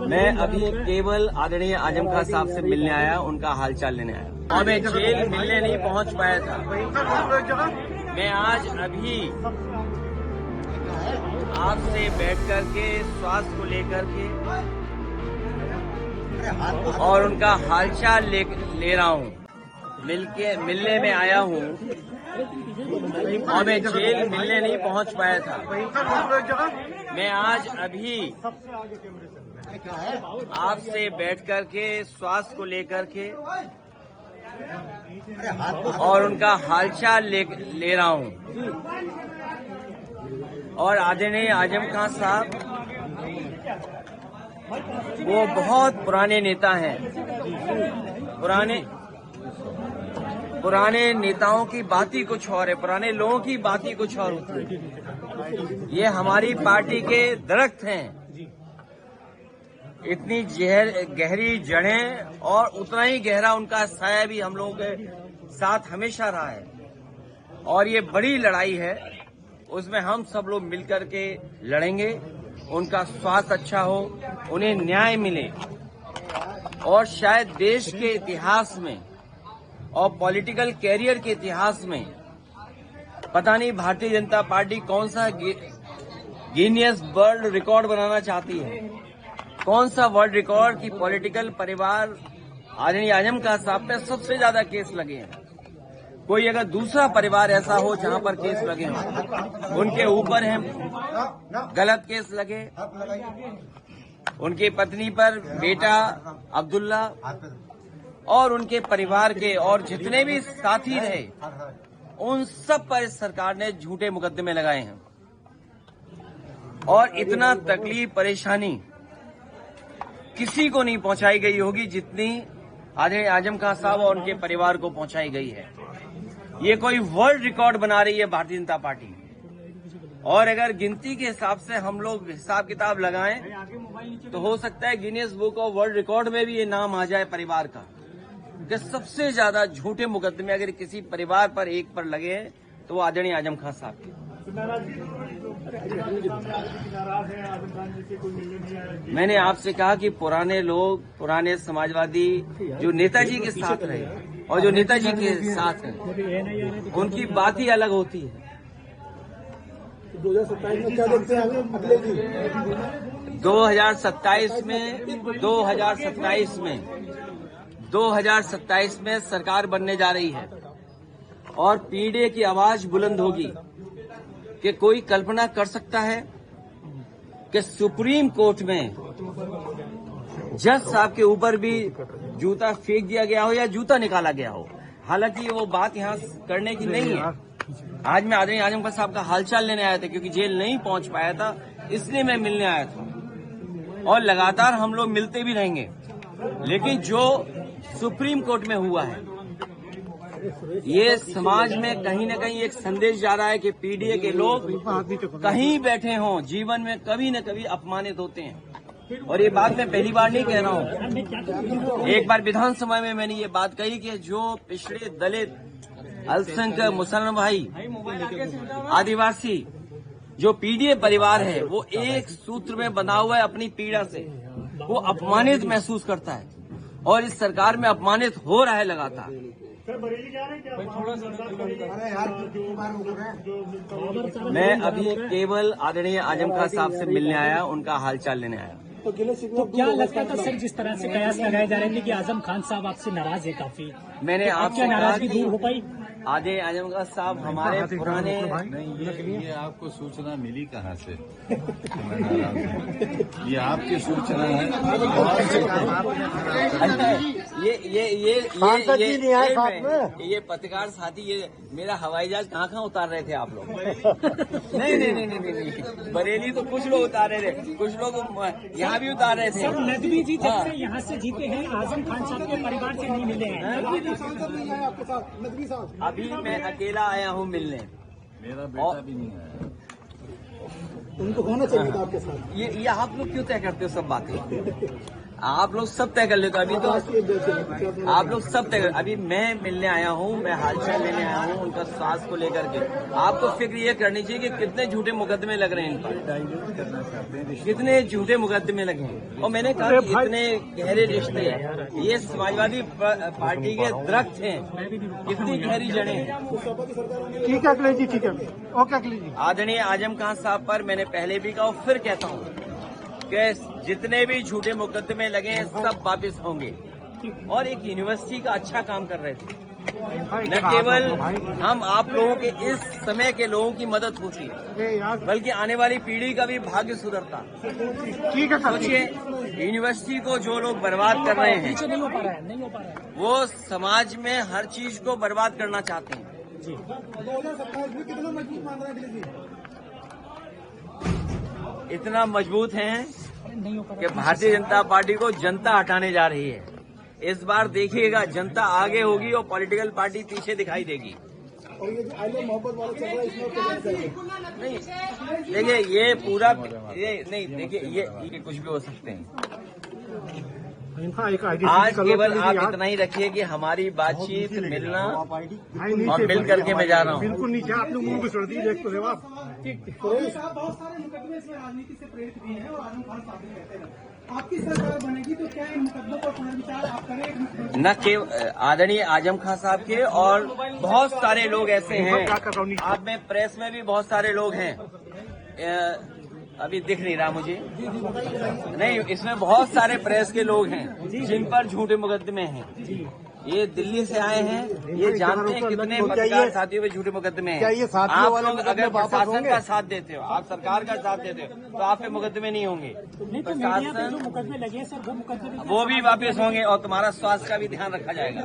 मैं अभी केवल आदरणीय आजम खान साहब से मिलने आया, उनका हालचाल लेने आया और मैं जेल मिलने नहीं पहुंच पाया था। मैं आज अभी आपसे बैठ करके स्वास्थ्य को लेकर के और उनका हालचाल ले रहा हूं। मिलने में आया हूं और मैं जेल मिलने नहीं पहुंच पाया था। मैं आज अभी आपसे बैठ करके स्वास्थ्य को लेकर के और उनका हालचाल ले रहा हूं। और आदरणीय आजम खान साहब वो बहुत पुराने नेता हैं। पुराने नेताओं की बात ही कुछ और है, पुराने लोगों की बात ही कुछ और होती है। ये हमारी पार्टी के दरख्त हैं, इतनी गहरी जड़ें और उतना ही गहरा उनका साया भी हम लोगों के साथ हमेशा रहा है। और ये बड़ी लड़ाई है, उसमें हम सब लोग मिलकर के लड़ेंगे। उनका स्वास्थ्य अच्छा हो, उन्हें न्याय मिले और शायद देश के इतिहास में और पॉलिटिकल कैरियर के इतिहास में पता नहीं भारतीय जनता पार्टी कौन सा गिनीज वर्ल्ड रिकॉर्ड बनाना चाहती है, कौन सा वर्ल्ड रिकॉर्ड की पॉलिटिकल परिवार आदरणीय आजम खान साहब पे सबसे ज्यादा केस लगे हैं। कोई अगर दूसरा परिवार ऐसा हो जहां पर केस लगे हों, उनके ऊपर हैं गलत केस लगे, उनकी पत्नी पर बेटा अब्दुल्ला और उनके परिवार के और जितने भी साथी रहे, उन सब पर इस सरकार ने झूठे मुकदमे लगाए हैं। और इतना तकलीफ परेशानी किसी को नहीं पहुंचाई गई होगी जितनी आदरणीय आजम खान साहब और उनके परिवार को पहुंचाई गई है। ये कोई वर्ल्ड रिकॉर्ड बना रही है भारतीय जनता पार्टी। और अगर गिनती के हिसाब से हम लोग हिसाब किताब लगाएं तो हो सकता है Guinness book of world record में भी ये नाम आ जाए परिवार का, कि सबसे ज्यादा झूठे मुकदमे अगर किसी परिवार पर एक पर लगे हैं तो वो आदरणीय आजम खान साहब के। मैंने आपसे कहा कि पुराने लोग, पुराने समाजवादी जो नेताजी के साथ रहे और जो नेताजी के साथ हैं, उनकी बात ही अलग होती है। 2027 में क्या देखते हैं अगले जी? 2027 में सरकार बनने जा रही है और पीढ़े की आवाज बुलंद होगी कि कोई कल्पना कर सकता है कि सुप्रीम कोर्ट में जज साहब के ऊपर भी जूता फेंक दिया गया हो या जूता निकाला गया हो। हालांकि वो बात यहाँ करने की नहीं है। आज मैं आदरणीय आजम खान साहब का हालचाल लेने आया था, क्योंकि जेल नहीं पहुंच पाया था, इसलिए मैं मिलने आया था। और लगातार हम लोग मिलते भी रहेंगे। लेकिन जो सुप्रीम कोर्ट में हुआ है, ये समाज में कहीं न कहीं एक संदेश जा रहा है कि पीडीए के लोग कहीं बैठे हों, जीवन में कभी न कभी अपमानित होते हैं। और ये बात मैं पहली बार नहीं कह रहा हूँ। एक बार विधानसभा में मैंने ये बात कही कि जो पिछड़े दलित, अल्पसंख्यक, मुसलमान भाई, आदिवासी, जो पीडीए परिवार है, वो एक सूत्र में बंधा हुआ है अपनी पीड़ा से, वो अपमानित महसूस करता है और इस सरकार में अपमानित हो रहा है लगातार। मैं अभी केवल आदरणीय आजम खान साहब से मिलने आया, उनका हालचाल लेने आया। तो क्या लगता था सर, जिस तरह से कयास लगाए जा रहे थे कि आजम खान साहब आपसे नाराज है काफी, मैंने आपसे नाराजगी दूर हो पाई? आदरणीय आजम खान साहब हमारे पुराने, ये आपको सूचना मिली कहाँ से? ये आपकी सूचना है? ये पत्रकार साथी, ये मेरा हवाई जहाज कहाँ उतार रहे थे आप लोग? नहीं, बरेली तो कुछ लोग उतार रहे थे, कुछ लोग यहाँ भी उतार रहे थे। सर, नदवी जी जब से यहाँ से जीते हैं, आजम खान साहब के परिवार से नहीं मिले हैं। नदवी साहब अभी मैं अकेला आया हूँ मिलने। मेरा बेटा भी नहीं आया। उनको होना चाहिए था आपके साथ। ये आप लोग क्यों तय करते हो सब बातें? आप लोग सब तय कर लेते हो अभी तो आप लोग सब तय कर। अभी मैं मिलने आया हूँ, मैं हालचाल लेने आया हूँ उनका स्वास्थ्य को लेकर के। आपको फिक्र ये करनी चाहिए कि कितने झूठे मुकदमे लग रहे हैं इन पर, कितने झूठे मुकदमे लगे हैं। और मैंने कहा कि इतने गहरे रिश्ते हैं, ये समाजवादी पार्टी के दरख्त हैं, कितनी गहरी जड़ें हैं। ठीक है अखिलेश जी, ठीक है, ओके अखिलेश जी। आदरणीय आजम खान साहब पर मैंने पहले भी कहा और फिर कहता हूँ कि जितने भी झूठे मुकदमे लगे हैं सब वापस होंगे। और एक यूनिवर्सिटी का अच्छा काम कर रहे थे, न केवल हम आप लोगों के इस समय के लोगों की मदद होती है, बल्कि आने वाली पीढ़ी का भी भाग्य सुधरता। ठीक है, सोचिए, यूनिवर्सिटी को जो लोग बर्बाद कर रहे हैं, नहीं हो पा रहा है, नहीं हो पा रहा है। वो समाज में हर चीज को बर्बाद करना चाहते हैं। 2027 में कितना मजबूत मान रहा है अखिलेश जी? इतना मजबूत हैं नहीं हो पा कि रहा। भारतीय जनता पार्टी को जनता हटाने जा रही है। इस बार देखिएगा, जनता आगे होगी और पॉलिटिकल पार्टी पीछे दिखाई देगी। और ये जो आई लव मोहब्बत वाला चल रहा है, इसमें क्या कहना चाहिए? नहीं देखिए, ये पूरा ये नहीं, देखिए ये कुछ भी हो सकते हैं। आज केवल आप इतना ही रखिए कि हमारी बातचीत, मिलना और मिल करके मैं जा रहा हूँ। बिल्कुल नीचे आप लोग मुंह की सर्दी देख तो आप। बहुत सारे मुकदमे से राजनीति से प्रेरित भी हैं और आजम खान साहब भी कहते हैं आपकी सरकार बनेगी तो क्या इन मुकदमों पर पुनर्विचार आप करें? न केवल आदरणीय आजम खान साहब के, और बहुत सारे लोग ऐसे हैं, आप में प्रेस में भी बहुत सारे लोग हैं, अभी दिख नहीं रहा मुझे, नहीं, इसमें बहुत सारे प्रेस के लोग हैं जिन पर झूठे मुकदमे हैं। ये दिल्ली से आए हैं, ये जानते हैं कितने पत्रकार साथियों पे झूठे मुकदमे हैं। आप लोग अगर प्रशासन का साथ देते हो, आप सरकार का साथ देते हो, तो आप पे मुकदमे नहीं होंगे। नहीं तो मीडिया पे जो मुकदमे लगे हैं सर, वो मुकदमे वो भी वापस होंगे और तुम्हारा स्वास्थ्य का भी ध्यान रखा जाएगा।